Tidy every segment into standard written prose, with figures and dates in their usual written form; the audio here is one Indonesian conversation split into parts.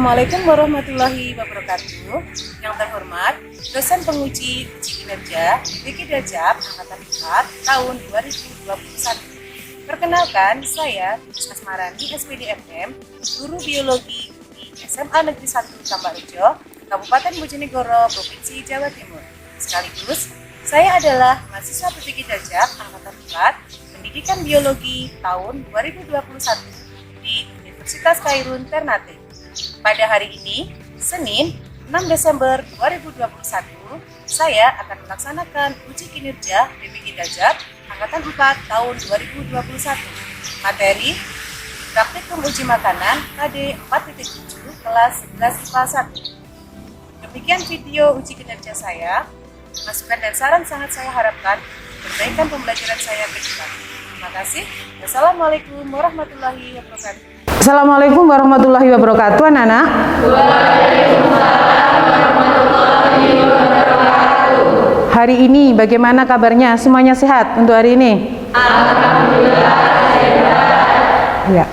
Assalamualaikum warahmatullahi wabarakatuh. Yang terhormat, dosen penguji uji kinerja BPK Dajab Angkatan 4 tahun 2021. Perkenalkan, saya Gus Asmarani, SPDFM, guru biologi di SMA Negeri 1 Tambarejo, Kabupaten Bojonegoro, Provinsi Jawa Timur. Sekaligus, saya adalah mahasiswa BPK Dajab Angkatan 4, Pendidikan Biologi tahun 2021 di Universitas Khairun Ternate. Pada hari ini, Senin 6 Desember 2021, saya akan melaksanakan uji kinerja BPK Dajab Angkatan 4 tahun 2021. Materi Praktikum Uji Makanan KD 4.7 kelas 11 IPA 1. Demikian video uji kinerja saya. Masukan dan saran sangat saya harapkan perbaikan pembelajaran saya ke depan. Terima kasih. Wassalamualaikum warahmatullahi wabarakatuh. Assalamualaikum warahmatullahi wabarakatuh, anak-anak. Waalaikumsalam warahmatullahi wabarakatuh. Hari ini bagaimana kabarnya? Semuanya sehat untuk hari ini? Alhamdulillah sehat. Ya.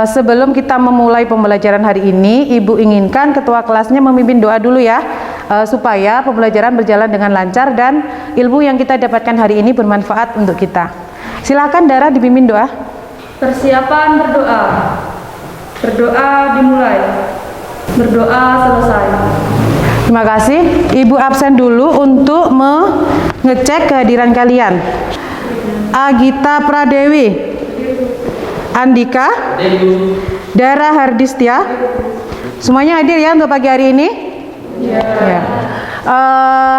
Sebelum kita memulai pembelajaran hari ini, Ibu inginkan ketua kelasnya memimpin doa dulu ya, supaya pembelajaran berjalan dengan lancar dan ilmu yang kita dapatkan hari ini bermanfaat untuk kita. Silakan Dara dipimpin doa. Persiapan berdoa. Berdoa dimulai. Berdoa selesai. Terima kasih. Ibu absen dulu untuk mengecek kehadiran kalian. Agita Pradewi, Andika, Dara Hardistia, semuanya hadir ya untuk pagi hari ini? Ya.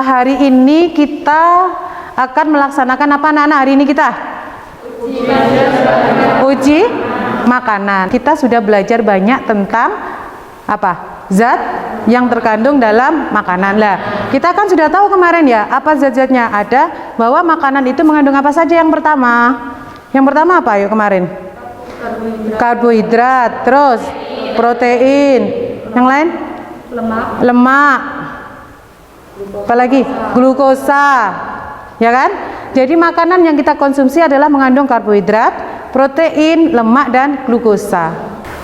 Hari ini kita akan melaksanakan apa anak-anak hari ini kita? Uji makanan. Kita sudah belajar banyak tentang apa? Zat yang terkandung dalam makanan lah. Kita kan sudah tahu kemarin ya, apa zat-zatnya ada, bahwa makanan itu mengandung apa saja. Yang pertama apa yuk kemarin? Karbohidrat, terus protein, yang lain? Lemak. Apalagi? Glukosa. Ya kan? Jadi makanan yang kita konsumsi adalah mengandung karbohidrat, protein, lemak, dan glukosa.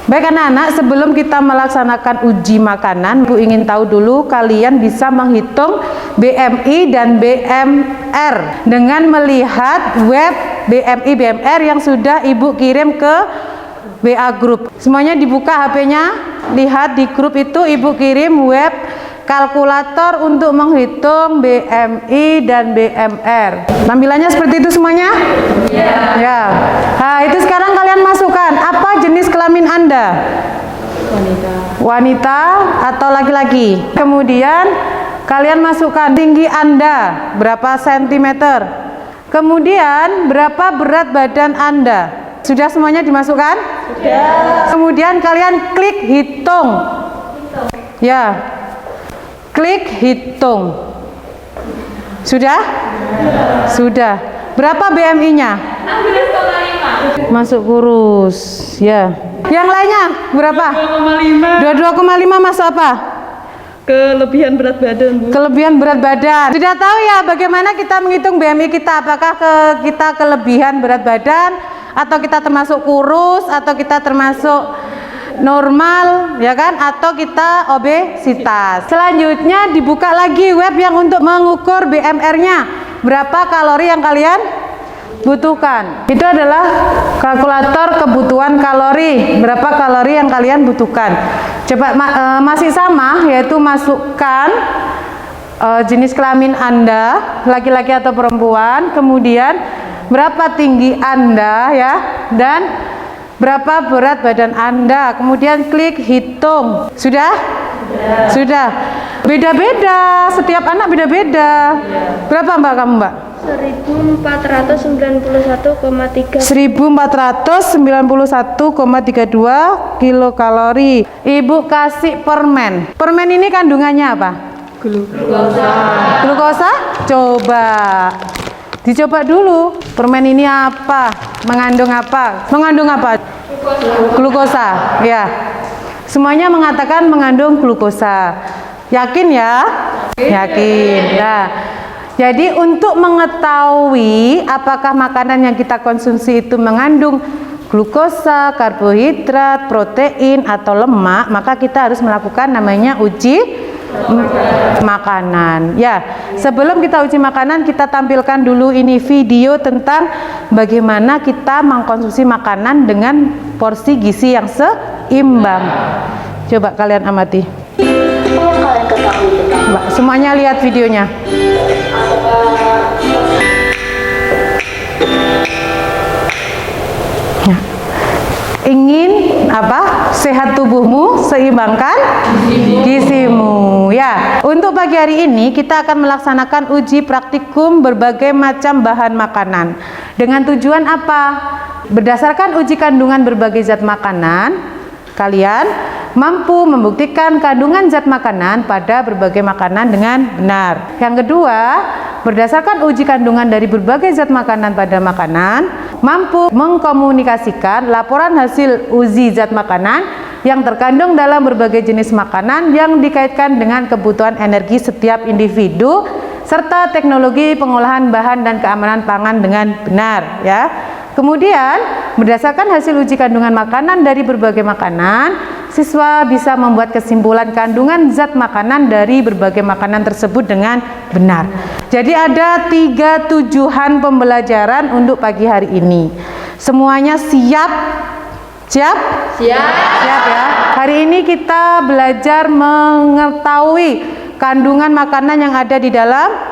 Baik anak-anak, sebelum kita melaksanakan uji makanan, Bu ingin tahu dulu kalian bisa menghitung BMI dan BMR dengan melihat web BMI BMR yang sudah Ibu kirim ke WA Group. Semuanya dibuka HP-nya, lihat di grup itu Ibu kirim web kalkulator untuk menghitung BMI dan BMR. Tampilannya seperti itu semuanya? Ya. Nah, itu sekarang kalian masukkan apa jenis kelamin Anda? Wanita atau laki-laki. Kemudian kalian masukkan tinggi Anda berapa sentimeter. Kemudian berapa berat badan Anda? Sudah semuanya dimasukkan? Sudah. Kemudian kalian klik hitung. Ya. Klik hitung. Sudah? Sudah. Berapa BMI-nya? 16,5. Masuk kurus. Ya. Yang lainnya berapa? 22,5 masuk apa? Kelebihan berat badan, Bu. Kelebihan berat badan. Sudah tahu ya bagaimana kita menghitung BMI kita? Apakah kita kelebihan berat badan, atau kita termasuk kurus, atau kita termasuk normal, ya kan, atau kita obesitas. Selanjutnya dibuka lagi web yang untuk mengukur BMR-nya, berapa kalori yang kalian butuhkan. Itu adalah kalkulator kebutuhan kalori, berapa kalori yang kalian butuhkan. Coba masih sama, yaitu masukkan jenis kelamin Anda, laki-laki atau perempuan, kemudian berapa tinggi Anda ya, dan berapa berat badan Anda, kemudian klik hitung. Sudah? Sudah. Beda-beda, setiap anak beda-beda. Berapa Mbak kamu Mbak? 1491,32 kilokalori. Ibu kasih permen. Permen ini kandungannya apa? Glukosa. Glukosa? Coba. Dicoba dulu. Permen ini apa? Mengandung apa? Mengandung apa? Glukosa. Ya. Semuanya mengatakan mengandung glukosa. Yakin ya? Yakin. Nah, jadi untuk mengetahui apakah makanan yang kita konsumsi itu mengandung glukosa, karbohidrat, protein atau lemak, maka kita harus melakukan namanya uji makanan. Ya, sebelum kita uji makanan, kita tampilkan dulu ini video tentang bagaimana kita mengkonsumsi makanan dengan porsi gizi yang seimbang. Coba kalian amati. Coba, semuanya lihat videonya. Ingin apa? Sehat tubuhmu, seimbangkan gizimu. Ya, untuk pagi hari ini kita akan melaksanakan uji praktikum berbagai macam bahan makanan. Dengan tujuan apa? Berdasarkan uji kandungan berbagai zat makanan, kalian mampu membuktikan kandungan zat makanan pada berbagai makanan dengan benar. Yang kedua, berdasarkan uji kandungan dari berbagai zat makanan pada makanan, mampu mengkomunikasikan laporan hasil uji zat makanan yang terkandung dalam berbagai jenis makanan yang dikaitkan dengan kebutuhan energi setiap individu serta teknologi pengolahan bahan dan keamanan pangan dengan benar, ya. Kemudian, berdasarkan hasil uji kandungan makanan dari berbagai makanan, siswa bisa membuat kesimpulan kandungan zat makanan dari berbagai makanan tersebut dengan benar. Jadi ada 3 tujuan pembelajaran untuk pagi hari ini. Semuanya siap? Siap? Siap. Siap ya. Hari ini kita belajar mengetahui kandungan makanan yang ada di dalam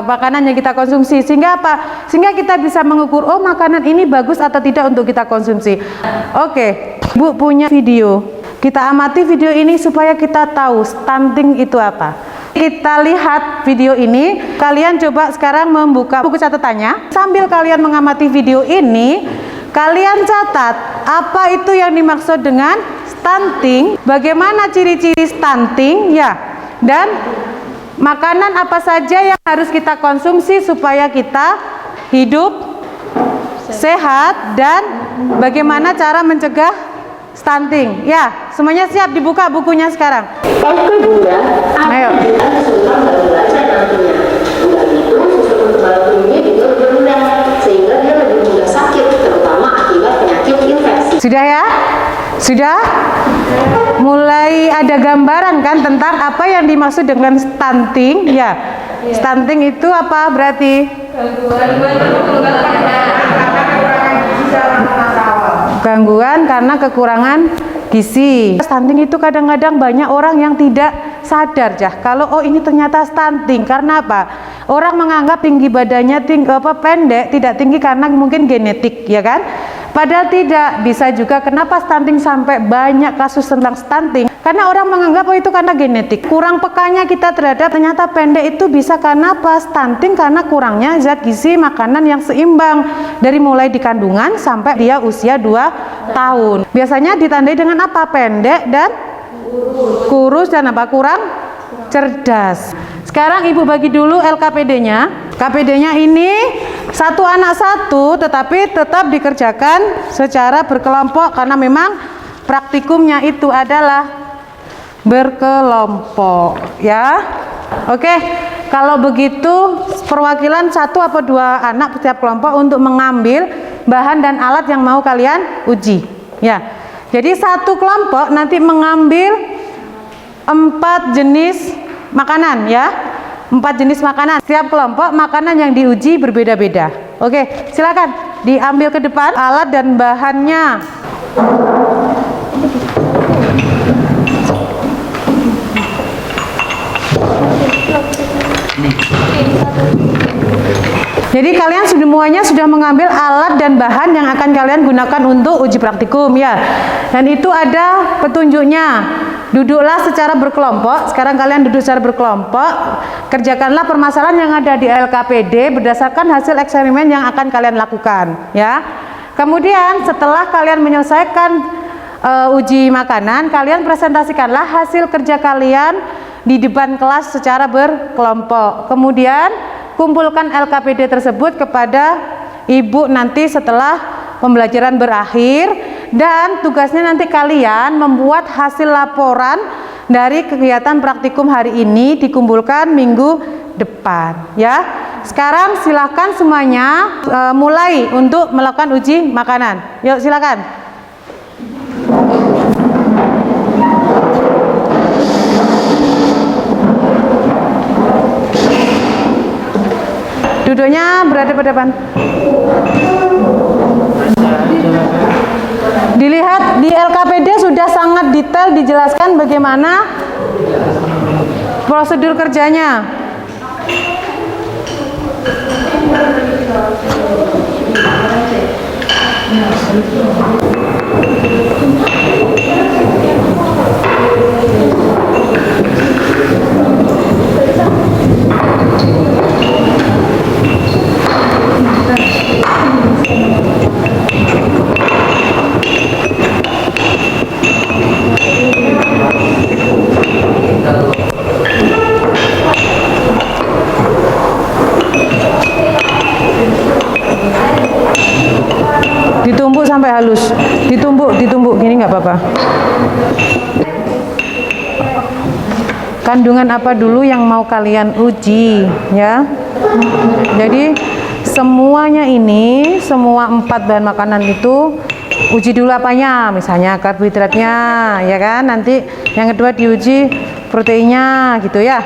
makanan yang kita konsumsi, sehingga apa? Sehingga kita bisa mengukur, oh makanan ini bagus atau tidak untuk kita konsumsi. Oke, Bu punya video. Kita amati video ini supaya kita tahu stunting itu apa. Kita lihat video ini. Kalian coba sekarang membuka buku catatannya. Sambil kalian mengamati video ini, kalian catat apa itu yang dimaksud dengan stunting, bagaimana ciri-ciri stunting, ya, dan makanan apa saja yang harus kita konsumsi supaya kita hidup sehat dan bagaimana cara mencegah stunting. Ya, semuanya siap, dibuka bukunya sekarang. Oke Bunda, Ayo. sultan baru belajar nantinya. Udah gitu, susu kekebalan tubuhnya juga lebih rendah, sehingga dia lebih mudah sakit, terutama akibat penyakit infeksi. Sudah ya? Sudah? Mulai ada gambaran kan tentang apa yang dimaksud dengan stunting, ya. Stunting itu apa berarti? Gangguan karena kekurangan gizi. Stunting itu kadang-kadang banyak orang yang tidak sadar kalau oh ini ternyata stunting. Karena apa? Orang menganggap tinggi badannya pendek, tidak tinggi karena mungkin genetik, ya kan? Padahal tidak. Bisa juga kenapa stunting sampai banyak kasus tentang stunting, karena orang menganggap oh itu karena genetik. Kurang pekanya kita terhadap ternyata pendek itu bisa karena apa? Stunting karena kurangnya zat gizi makanan yang seimbang dari mulai di kandungan sampai dia usia 2 tahun. Biasanya ditandai dengan apa? Pendek dan kurus dan apa? Kurang cerdas. Sekarang Ibu bagi dulu LKPD-nya. KPD-nya ini 1 anak 1, tetapi tetap dikerjakan secara berkelompok karena memang praktikumnya itu adalah berkelompok, ya. Oke, kalau begitu perwakilan 1 atau 2 anak setiap kelompok untuk mengambil bahan dan alat yang mau kalian uji, ya. Jadi 1 kelompok nanti mengambil 4 jenis makanan, ya. 4 jenis makanan. Setiap kelompok makanan yang diuji berbeda-beda. Oke, silakan diambil ke depan alat dan bahannya. Jadi kalian semuanya sudah mengambil alat dan bahan yang akan kalian gunakan untuk uji praktikum, ya. Dan itu ada petunjuknya. Duduklah secara berkelompok. Sekarang kalian duduk secara berkelompok. Kerjakanlah permasalahan yang ada di LKPD berdasarkan hasil eksperimen yang akan kalian lakukan, ya. Kemudian setelah kalian menyelesaikan uji makanan, kalian presentasikanlah hasil kerja kalian di depan kelas secara berkelompok. Kemudian kumpulkan LKPD tersebut kepada ibu nanti setelah pembelajaran berakhir. Dan tugasnya nanti kalian membuat hasil laporan dari kegiatan praktikum hari ini dikumpulkan minggu depan, ya. sekarang silahkan semuanya mulai untuk melakukan uji makanan. Yuk silakan. Duduknya berada pada depan. Dilihat di LKPD sudah sangat detail dijelaskan bagaimana prosedur kerjanya. Ditumbuk sampai halus, ditumbuk gini nggak apa-apa. Kandungan apa dulu yang mau kalian uji ya? Jadi semuanya ini, semua 4 bahan makanan itu uji dulu apanya, misalnya karbohidratnya ya kan, nanti yang kedua diuji proteinnya gitu ya.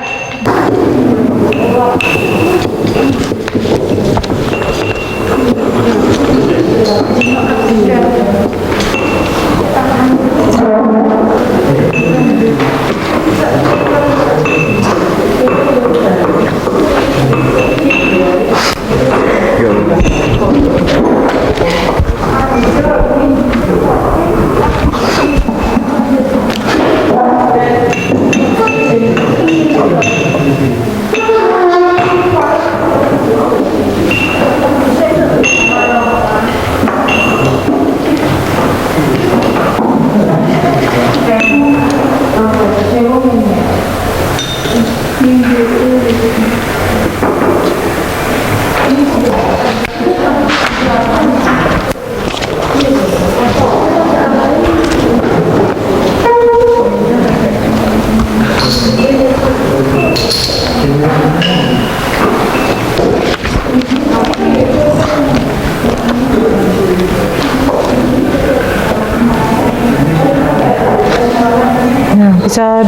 Bisa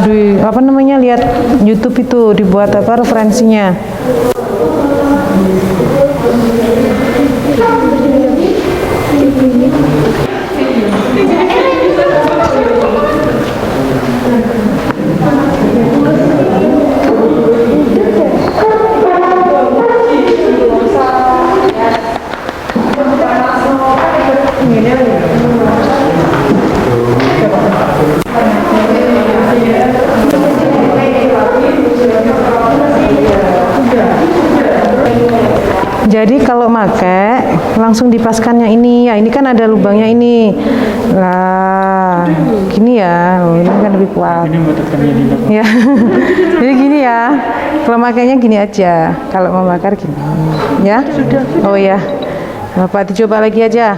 lihat YouTube itu dibuat apa referensinya. Jadi kalau pakai langsung dipaskannya ini ya, ini kan ada lubangnya ini lah, gini ya, oh, ini kan lebih kuat ya. Jadi gini ya, kalau makainya gini aja, kalau mau bakar gini ya. Oh ya, Bapak dicoba lagi aja.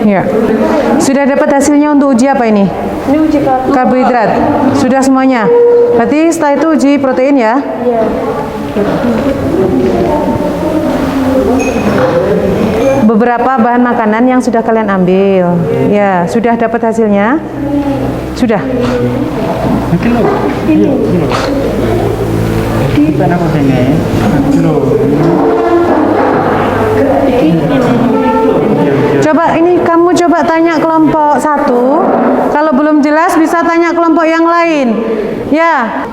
Ya. Sudah dapat hasilnya untuk uji apa ini? Ini uji karbohidrat. Sudah semuanya. Berarti setelah itu uji protein ya? Iya. Beberapa bahan makanan yang sudah kalian ambil. Ya, sudah dapat hasilnya? Sudah. Coba ini kamu coba tanya kelompok 1. Kalau belum jelas bisa tanya kelompok yang lain. Ya.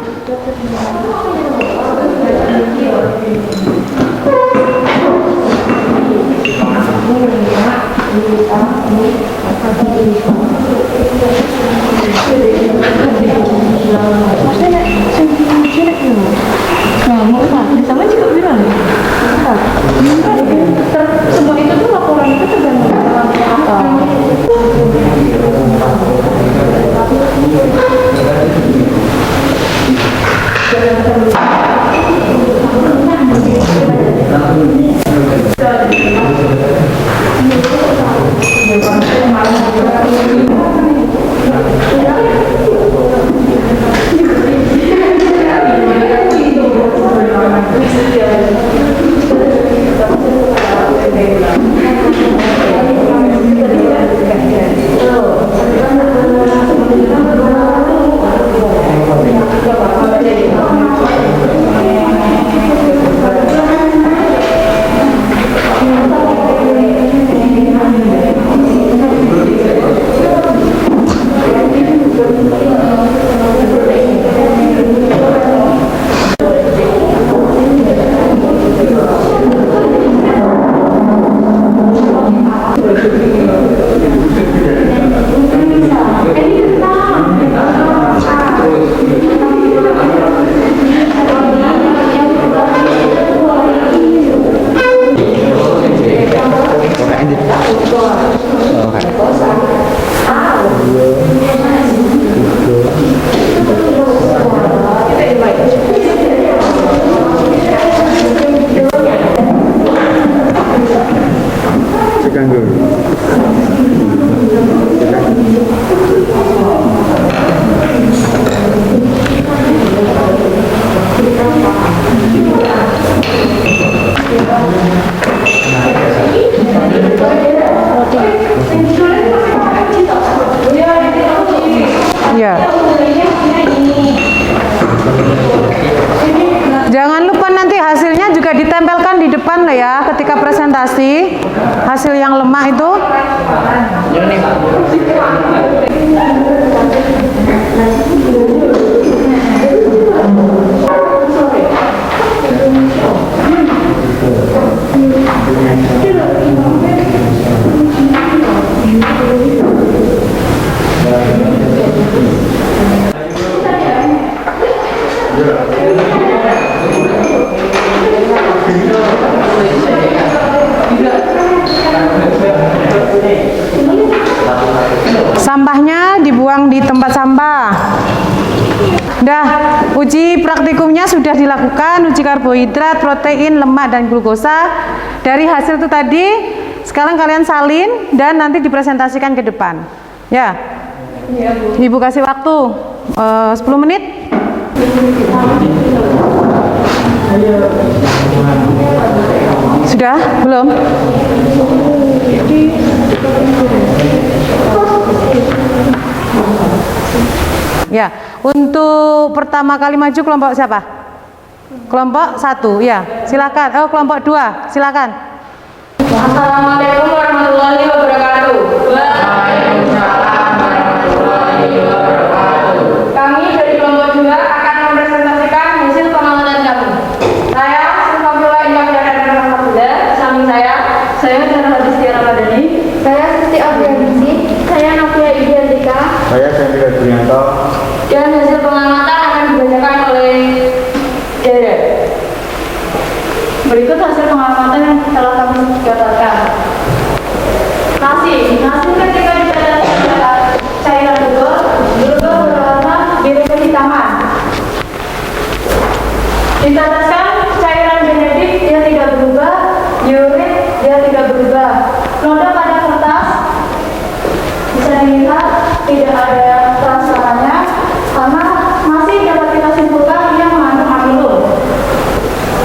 presentasi hasil yang lemah itu? Sampahnya dibuang di tempat sampah. Dah, uji praktikumnya sudah dilakukan, uji karbohidrat, protein, lemak, dan glukosa. Dari hasil itu tadi, sekarang kalian salin dan nanti dipresentasikan ke depan. Ya, Ibu kasih waktu 10 menit. Sudah? Belum? Ya, untuk pertama kali maju kelompok siapa? Kelompok 1, ya. Silakan. Oh, kelompok 2, silakan. Assalamualaikum warahmatullahi wabarakatuh. Waalaikumsalam warahmatullahi wabarakatuh. Kami dari kelompok 2 akan mempresentasikan hasil pengamatan kami. Saya Sulfamila Indah Dara Alhamdulillah. Samping saya Dara Hadistiya Ramadhani. Saya Siti Abrianisi, saya Novia Idiantika, Saya Hendra Prianto. Dan hasil pengamatan akan dibacakan oleh Dara. Berikut hasil pengamatan yang telah kami dapatkan. Nasi ketika diteteskan cairan gluko berubah berwarna biru kehitaman. Diteteskan cairan genetik dia tidak berubah, diurin dia tidak berubah. Noda pada kertas bisa dilihat tidak ada transparannya karena masih dapat kita simpulkan dia mengandung amilum.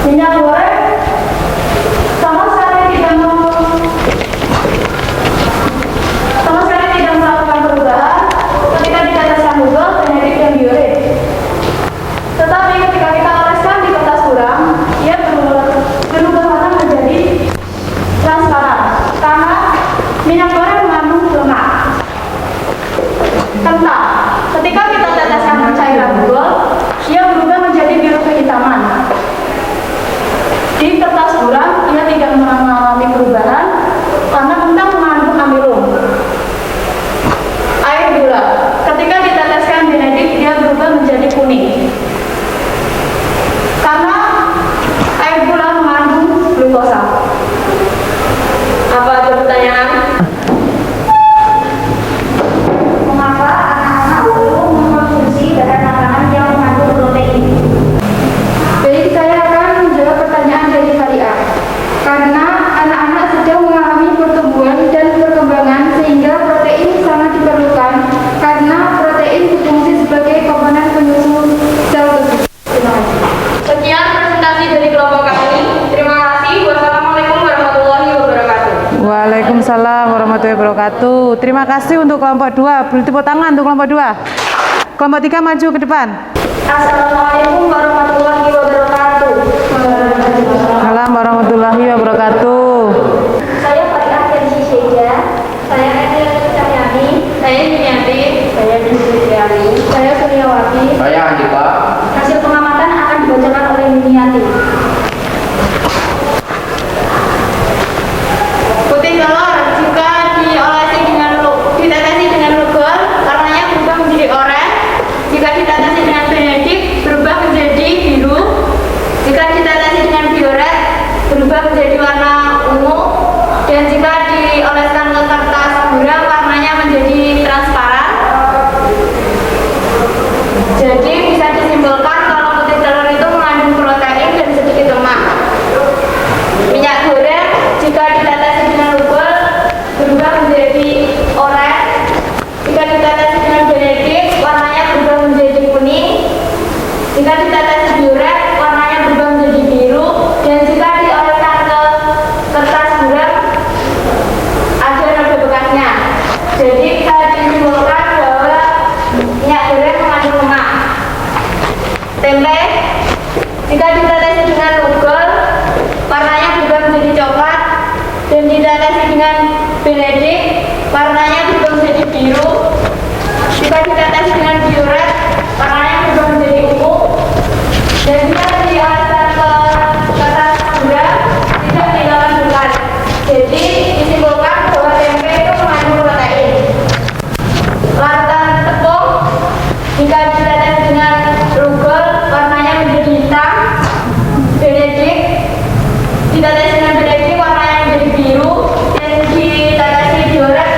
Minyak goreng sama sekali tidak melakukan perubahan ketika diteteskan Google genetik dan diurin. Tetapi ketika kita oleskan di kertas kurang, ia berubah warna menjadi transparan karena minyak goreng mengandung lemak. Kentang, ketika kita teteskan cairan Google, ia berubah menjadi biru kehitaman. Di kertas buram, ia tidak mengalami perubahan karena kentang mengandung amilum. Air gula, ketika diteteskan genetik, dia berubah menjadi kuning. Karena air gula mengandung glukosa. Apa ada pertanyaan? mengapa anak-anak perlu mengkonsumsi bahan makanan yang mengandung protein? Baik, saya akan menjawab pertanyaan dari Faria. Karena anak-anak sedang mengalami pertumbuhan dan perkembangan sehingga protein sangat diperlukan karena protein berfungsi sebagai komponen penyusun sel tubuh. Terima kasih. Sekian presentasi dari kelompok kami. Terima kasih. Wassalamualaikum warahmatullahi wabarakatuh. Waalaikumsalam warahmatullahi wabarakatuh. Terima kasih untuk kelompok 2. Beri tepuk tangan untuk kelompok 2. Kelompok 3 maju ke depan. Assalamualaikum warahmatullahi wabarakatuh. Assalamualaikum warahmatullahi wabarakatuh. Saya Faria Kensi Seja, saya Edil Cahyani, Saya Yuniati. saya Dwi, Saya Suryawati. Saya Andika. hasil pengamatan akan dibacakan oleh Yuniati. Putih telur jika ditetesi dengan lugol, warnanya berubah menjadi oranye. Jika ditetesi dengan benedik, berubah menjadi biru. Jika ditetesi dengan violet, berubah menjadi warna ungu. Dan jika dioleskan ke kertas buram, warnanya menjadi transparan. Jadi bisa disimpulkan kalau putih telur itu mengandung protein dan Jika ditetes dengan diuret, warnanya berubah menjadi ungu. Dan jika dioleskan ke kertas gula, tidak meninggalkan bulan. Jadi disimpulkan bahwa tempe itu mengandung protein. Larutan tepung, jika ditetes dengan rugel, warnanya menjadi hitam. Benedik, ditetes dengan benedik, warnanya menjadi biru. Dan ditetesi dioret,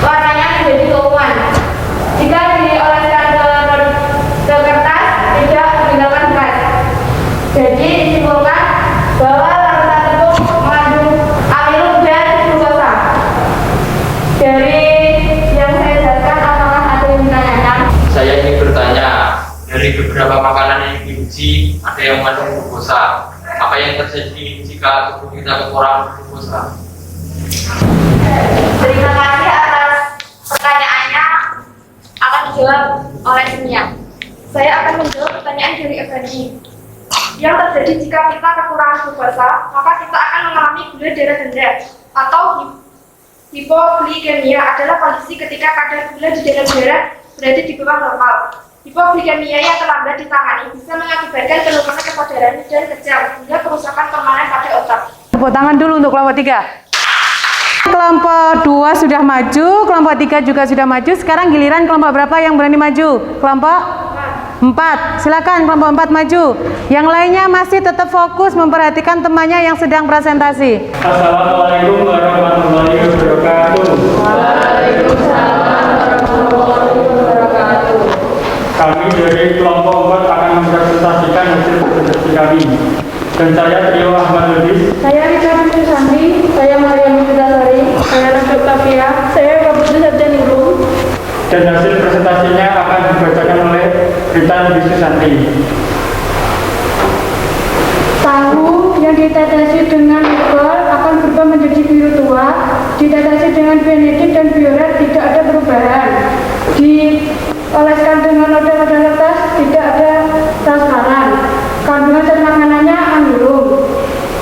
warnanya menjadi keunguan. Jika dioleskan ke kertas, tidak meninggalkan bekas. Jadi disimpulkan bahwa larutan tepung mengandung amilum dan glukosa. Dari yang saya jelaskan, apakah ada yang ditanyakan? Saya ingin bertanya, dari beberapa makanan yang diuji, ada yang mengandung glukosa. Apa yang terjadi jika tubuh kita kekurangan glukosa? Terima kasih atas pertanyaannya. Akan dijawab oleh Simia. Saya akan menjawab pertanyaan dari Effendi. Yang terjadi jika kita kekurangan glukosa, maka kita akan mengalami gula darah rendah atau hipoglikemia adalah kondisi ketika kadar gula di dalam darah berada di bawah normal. Hipoglikemia yang terlambat ditangani bisa mengakibatkan penurunan kesadaran dan kejang hingga kerusakan permanen pada otak. Tepuk tangan dulu untuk kelompok 3. Kelompok 2 sudah maju, kelompok 3 juga sudah maju. Sekarang giliran kelompok berapa yang berani maju? Kelompok 4. Silakan kelompok 4 maju. Yang lainnya masih tetap fokus memperhatikan temannya yang sedang presentasi. Assalamualaikum warahmatullahi wabarakatuh. Waalaikumsalam warahmatullahi wabarakatuh. Kami dari kelompok 4 akan mempresentasikan hasil presentasi kami. Dan saya Trio Ahmad Lubis. Saya Rika Susanti, saya Maria Mufitasari, saya Raffi Tafia, saya Kabudi Sarjaningrum. Dan hasil presentasinya akan dibacakan oleh Rita Lubis Susanti. Tahu yang ditetesi dengan alkohol akan berubah menjadi biru tua, ditetesi dengan benedik dan bioret tidak ada perubahan. Dioleskan dengan noda-noda kertas tidak ada transparan. Kandungan zat makanannya amilum.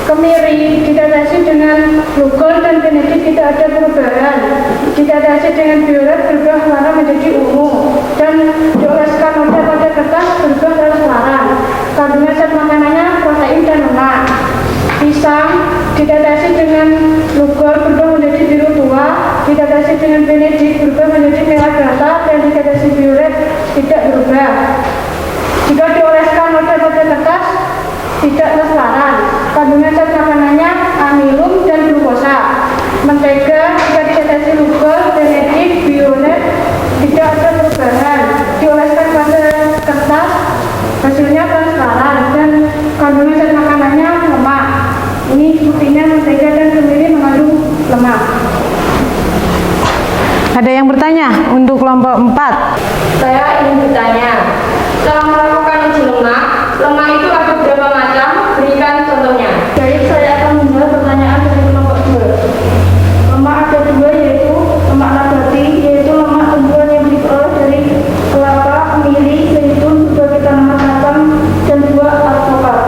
Kemiri ditetesi dengan glukol dan benedik tidak ada perubahan. Ditetesi dengan bioret berubah warna menjadi ungu dan dioleskan noda pada kertas berubah transparan. Kandungan zat makanannya protein dan lemak. Pisang ditetesi dengan glukol berubah menjadi biru tua, ditetesi dengan benedik berubah menjadi merah gata, dan ditetesi bioret tidak berubah. Jika dioleskan noda pada kertas tidak transparan. Kandungan zat makanannya amilum dan glukosa. Mentega jika ditetesi glukol, benedik, bioret tidak ada perubahan. Dioleskan pada kertas hasilnya transparan dan kandungan zat makanannya lemak. Ini buktinya mentega dan kemiri mengandung lemak. Ada yang bertanya untuk kelompok 4? Saya ingin bertanya, setelah melakukan uji lemak itu ada berapa macam? Berikan contohnya. Baik, saya akan menjawab pertanyaan dari kelompok 2. Lemak ada 2, yaitu lemak nabati, yaitu lemak tumbuhan yang diperoleh dari kelapa, kemiri, zaitun, berbagai tanaman asam, dan buah alpukat.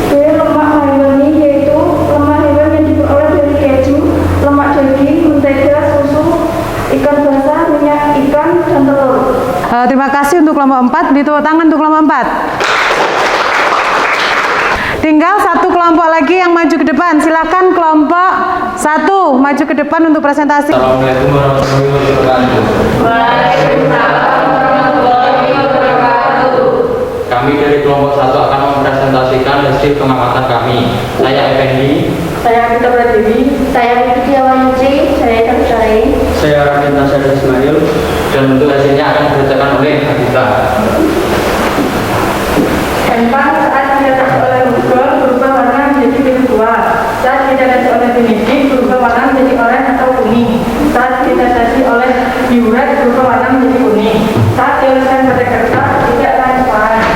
B. Lemak hewani, yaitu lemak hewan yang diperoleh dari keju, lemak daging, mentega, susu, ikan basah, minyak ikan, dan telur. Terima kasih untuk kelompok 4. Beri tepuk tangan untuk kelompok 4. Tinggal satu kelompok lagi yang maju ke depan. Silakan kelompok 1 maju ke depan untuk presentasi. Assalamualaikum warahmatullahi wabarakatuh. Waalaikumsalam warahmatullahi wabarakatuh. Kami dari kelompok 1 akan mempresentasikan hasil pengamatan kami. Saya Effendi. Saya Vita Pradewi. Saya Putri Awanyuci. Saya Terusari. Saya Raden Nasir Ismail. Dan untuk hasilnya akan dibacakan oleh Agita. Empang saat ditetesi oleh glukol berubah warna menjadi biru tua. Saat ditetesi oleh benedik berubah warna menjadi oranye atau kuning. Saat ditetesi oleh bioret berubah warna menjadi kuning. Saat dioleskan pada kertas tidak transparan.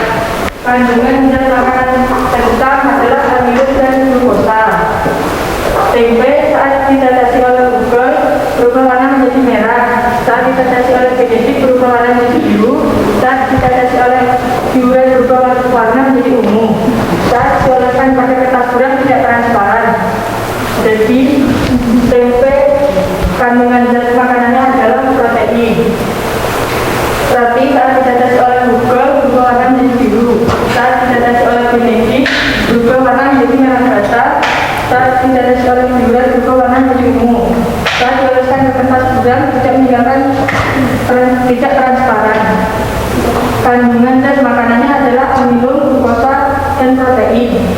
Kandungan zat makanan terbesar adalah amilum dan glukosa. Tempe saat ditetesi oleh glukol berubah warna menjadi merah. Saat ditetesi oleh benedik berubah warna menjadi biru. Saat ditetesi oleh bioret berubah warna menjadi ungu. Saat dioleskan pada kertas buram tidak transparan. Jadi tempe kandungan zat makanannya adalah protein. berubah warna menjadi merah bata. Saat ditetesi oleh biuret berubah warna menjadi ungu. Saat dioleskan ke kertas buram tidak transparan. Kandungan dan makanannya adalah amilum, glukosa, dan protein.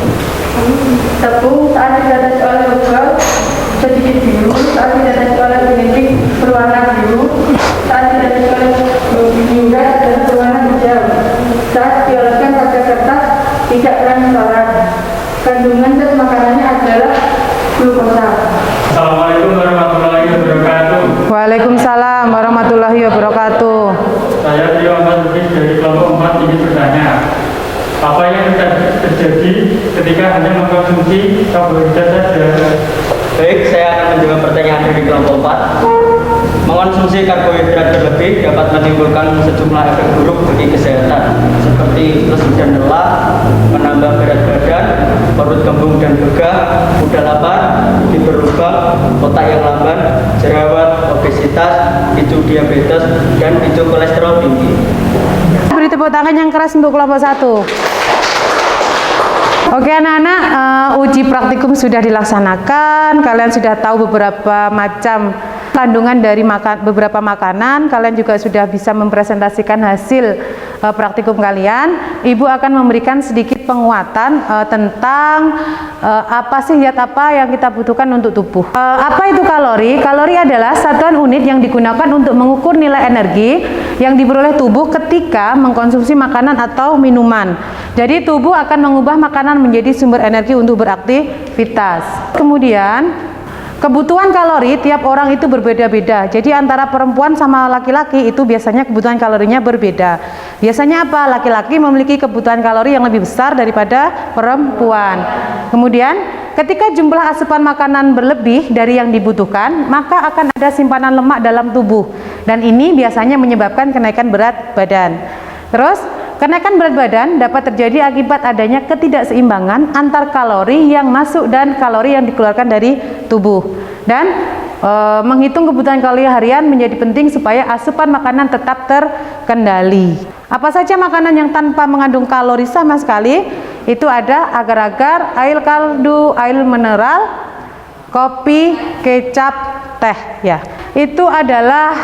Tepung saat ditetesi oleh lubang sedikit biru, saat ditetesi oleh benedik berwarna biru, saat ditetesi oleh biuret adalah berwarna hijau. Saat dioleskan pada kertas tidak transparan. Kandungan dan makanannya adalah glukosa. Assalamualaikum warahmatullahi wabarakatuh. Waalaikumsalam warahmatullahi wabarakatuh. Saya Trio Ahmad Lubis dari kelompok 4 ingin bertanya, apa yang terjadi ketika hanya mengkonsumsi karbohidrat saja? Baik, saya akan menjawab pertanyaan dari kelompok 4. Mengonsumsi karbohidrat berlebih dapat menimbulkan sejumlah efek buruk bagi kesehatan, seperti lesu dan lelah, menambah berat badan, perut kembung dan begah, mudah lapar, gigi berlubang, otak yang lamban, jerawat, obesitas, picu diabetes, dan picu kolesterol tinggi. Beri tepuk tangan yang keras untuk kelompok 1. Oke anak-anak, uji praktikum sudah dilaksanakan. Kalian sudah tahu beberapa macam kandungan dari beberapa makanan. Kalian juga sudah bisa mempresentasikan hasil praktikum kalian. Ibu akan memberikan sedikit penguatan tentang apa sih zat apa yang kita butuhkan untuk tubuh. Apa itu kalori? Kalori adalah satuan unit yang digunakan untuk mengukur nilai energi yang diperoleh tubuh ketika mengkonsumsi makanan atau minuman. Jadi tubuh akan mengubah makanan menjadi sumber energi untuk beraktivitas. Kemudian kebutuhan kalori tiap orang itu berbeda-beda. Jadi antara perempuan sama laki-laki itu biasanya kebutuhan kalorinya berbeda. Biasanya apa? Laki-laki memiliki kebutuhan kalori yang lebih besar daripada perempuan. Kemudian ketika jumlah asupan makanan berlebih dari yang dibutuhkan, maka akan ada simpanan lemak dalam tubuh. Dan ini biasanya menyebabkan kenaikan berat badan. Terus kenaikan berat badan dapat terjadi akibat adanya ketidakseimbangan antar kalori yang masuk dan kalori yang dikeluarkan dari tubuh. Dan menghitung kebutuhan kalori harian menjadi penting supaya asupan makanan tetap terkendali. Apa saja makanan yang tanpa mengandung kalori sama sekali? Itu ada agar-agar, air kaldu, air mineral, kopi, kecap, teh. Ya, itu adalah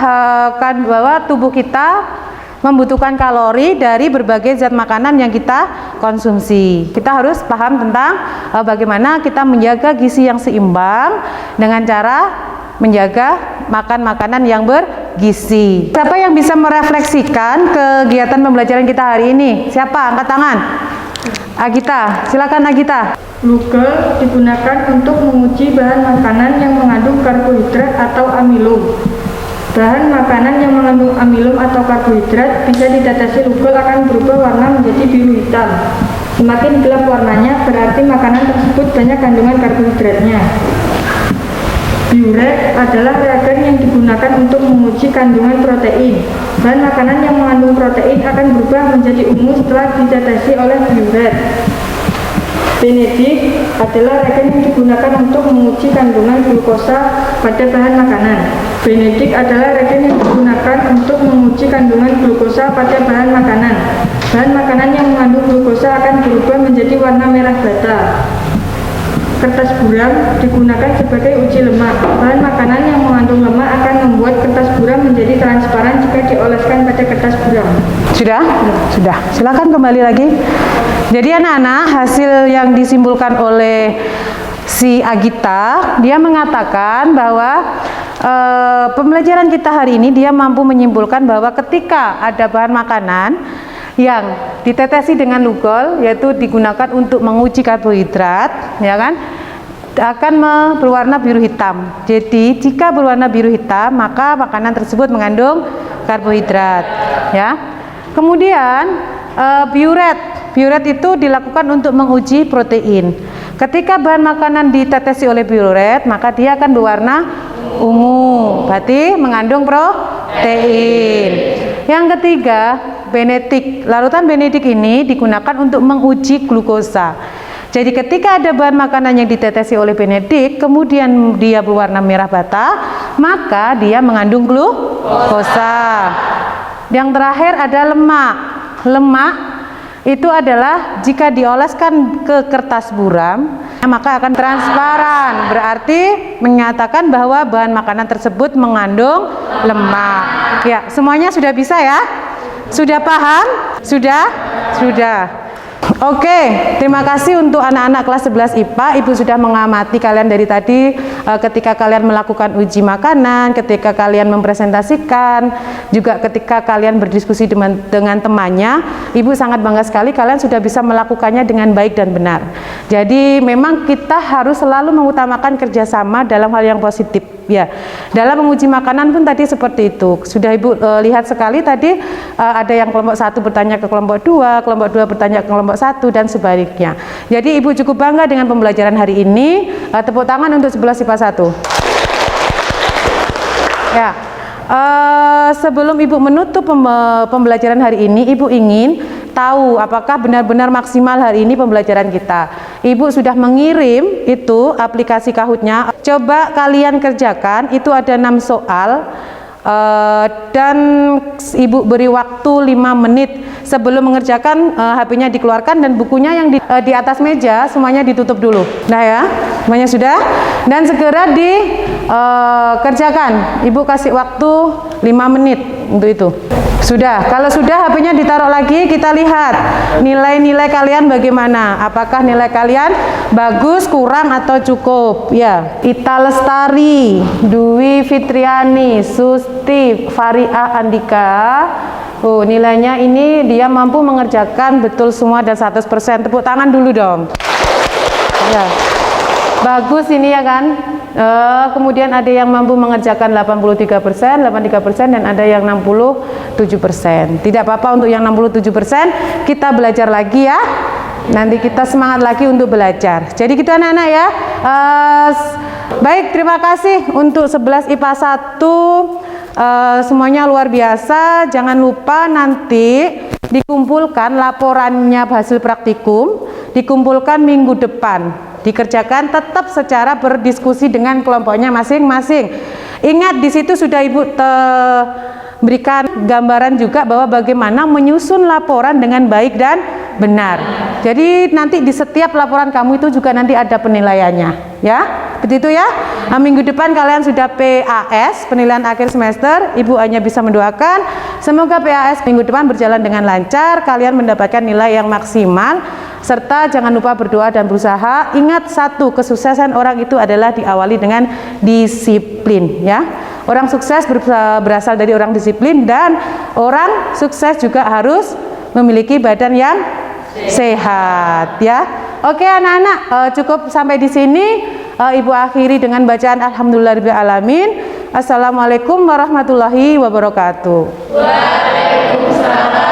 bahwa tubuh kita membutuhkan kalori dari berbagai zat makanan yang kita konsumsi. Kita harus paham tentang bagaimana kita menjaga gizi yang seimbang dengan cara menjaga makan makanan yang bergizi. Siapa yang bisa merefleksikan kegiatan pembelajaran kita hari ini? Siapa? Angkat tangan. Agita, silakan Agita. Lugol digunakan untuk menguji bahan makanan yang mengandung karbohidrat atau amilum. Bahan makanan yang mengandung amilum atau karbohidrat bisa ditetesi lugol akan berubah warna menjadi biru hitam. Semakin gelap warnanya berarti makanan tersebut banyak kandungan karbohidratnya. Biuret adalah reagen yang digunakan untuk menguji kandungan protein. Bahan makanan yang mengandung protein akan berubah menjadi ungu setelah ditetesi oleh biuret. Benedik adalah reagen yang digunakan untuk menguji kandungan glukosa pada bahan makanan. Benedik adalah reagen yang digunakan untuk menguji kandungan glukosa pada bahan makanan. Bahan makanan yang mengandung glukosa akan berubah menjadi warna merah bata. Kertas buram digunakan sebagai uji lemak. Bahan makanan yang mengandung lemak akan membuat kertas buram menjadi transparan jika dioleskan pada kertas buram. Sudah? Sudah. Silakan kembali lagi. Jadi anak-anak, hasil yang disimpulkan oleh si Agita, dia mengatakan bahwa pembelajaran kita hari ini dia mampu menyimpulkan bahwa ketika ada bahan makanan yang ditetesi dengan lugol, yaitu digunakan untuk menguji karbohidrat, ya kan, akan berwarna biru hitam. Jadi jika berwarna biru hitam, maka makanan tersebut mengandung karbohidrat, ya. Kemudian biuret itu dilakukan untuk menguji protein. Ketika bahan makanan ditetesi oleh biuret, maka dia akan berwarna ungu, berarti mengandung protein. Yang ketiga, benedik. Larutan benedik ini digunakan untuk menguji glukosa. Jadi ketika ada bahan makanan yang ditetesi oleh benedik, kemudian dia berwarna merah bata, maka dia mengandung glukosa. Yang terakhir ada lemak. Lemak itu adalah jika dioleskan ke kertas buram, maka akan transparan. Berarti menyatakan bahwa bahan makanan tersebut mengandung lemak. Ya, semuanya sudah bisa ya? Sudah paham? Sudah? Sudah. Oke, terima kasih untuk anak-anak kelas 11 IPA. Ibu sudah mengamati kalian dari tadi ketika kalian melakukan uji makanan, ketika kalian mempresentasikan, juga ketika kalian berdiskusi dengan temannya. Ibu sangat bangga sekali kalian sudah bisa melakukannya dengan baik dan benar. Jadi memang kita harus selalu mengutamakan kerjasama dalam hal yang positif. Ya, dalam menguji makanan pun tadi seperti itu. Sudah Ibu lihat sekali tadi ada yang kelompok 1 bertanya ke kelompok 2, kelompok 2 bertanya ke kelompok 1 dan sebaliknya. Jadi Ibu cukup bangga dengan pembelajaran hari ini. Tepuk tangan untuk 11 IPA 1. Ya. Sebelum Ibu menutup pembelajaran hari ini, Ibu ingin tahu apakah benar-benar maksimal hari ini pembelajaran kita. Ibu sudah mengirim itu aplikasi Kahoot-nya. Coba kalian kerjakan, itu ada 6 soal. Dan Ibu beri waktu 5 menit sebelum mengerjakan. HP-nya dikeluarkan dan bukunya yang di atas meja semuanya ditutup dulu. Nah ya, semuanya sudah. Dan segera dikerjakan. Ibu kasih waktu 5 menit untuk itu. Sudah, kalau sudah HP-nya ditaruh lagi, kita lihat nilai-nilai kalian bagaimana. Apakah nilai kalian bagus, kurang, atau cukup? Ya, Ita Lestari, Dwi Fitriani, Susti, Faria Andika. Oh, nilainya ini dia mampu mengerjakan betul semua dan 100%. Tepuk tangan dulu dong. Ya, bagus ini ya kan. Kemudian ada yang mampu mengerjakan 83%, 83% dan ada yang 67%. Tidak apa-apa untuk yang 67%, kita belajar lagi ya. Nanti kita semangat lagi untuk belajar. Jadi gitu anak-anak ya. Baik, terima kasih untuk 11 IPA 1. Semuanya luar biasa. Jangan lupa nanti dikumpulkan laporannya hasil praktikum, dikumpulkan minggu depan. Dikerjakan tetap secara berdiskusi dengan kelompoknya masing-masing. Ingat di situ sudah Ibu berikan gambaran juga bahwa bagaimana menyusun laporan dengan baik dan benar. Jadi nanti di setiap laporan kamu itu juga nanti ada penilaiannya, ya. Begitu ya. Nah, minggu depan kalian sudah PAS, penilaian akhir semester. Ibu hanya bisa mendoakan semoga PAS minggu depan berjalan dengan lancar, kalian mendapatkan nilai yang maksimal. Serta jangan lupa berdoa dan berusaha. Ingat satu, kesuksesan orang itu adalah diawali dengan disiplin, ya. Orang sukses berasal dari orang disiplin, dan orang sukses juga harus memiliki badan yang sehat, ya. Oke anak-anak, cukup sampai di sini. Ibu akhiri dengan bacaan Alhamdulillahirabbil alamin. Assalamualaikum warahmatullahi wabarakatuh. Waalaikumsalam.